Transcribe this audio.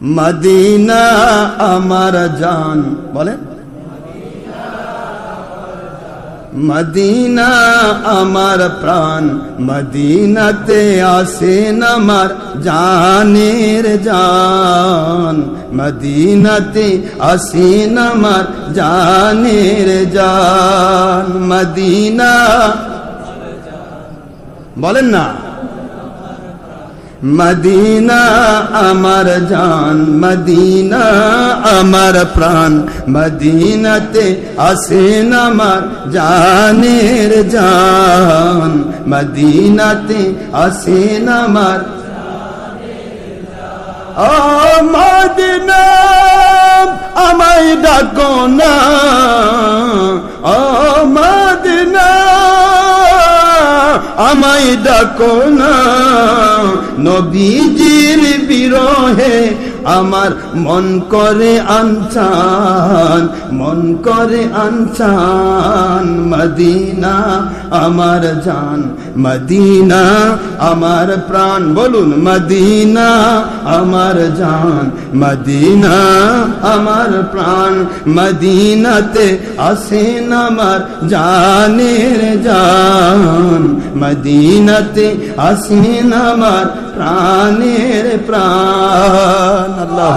Medina আমার জান, বলেন মদিনা আমার প্রাণ, মদিনাতে আসেন আমার জানের জান, মদিনাতে আসেন আমার জানের জান। মদিনা বলেন না, মদিনা আমার জান, মদিনা আমার প্রাণ, মদিনাতে আসেন আমার জানের জান, মদিনাতে আসেন আমার। ও মদিনা আমায় ডাকো না, ও মদিনা আমায় ডাকো না, নবীজির বিরহে আমার মন করে আনচান, মন করে আনচান। মদিনা আমার জান, মদিনা আমার প্রাণ, বলুন মদিনা আমার জান, মদিনা আমার প্রাণ, মদিনাতে আসেন আমার জানের জান, মদিনাতে আসেন আমার প্রাণের প্রাণ। আল্লাহ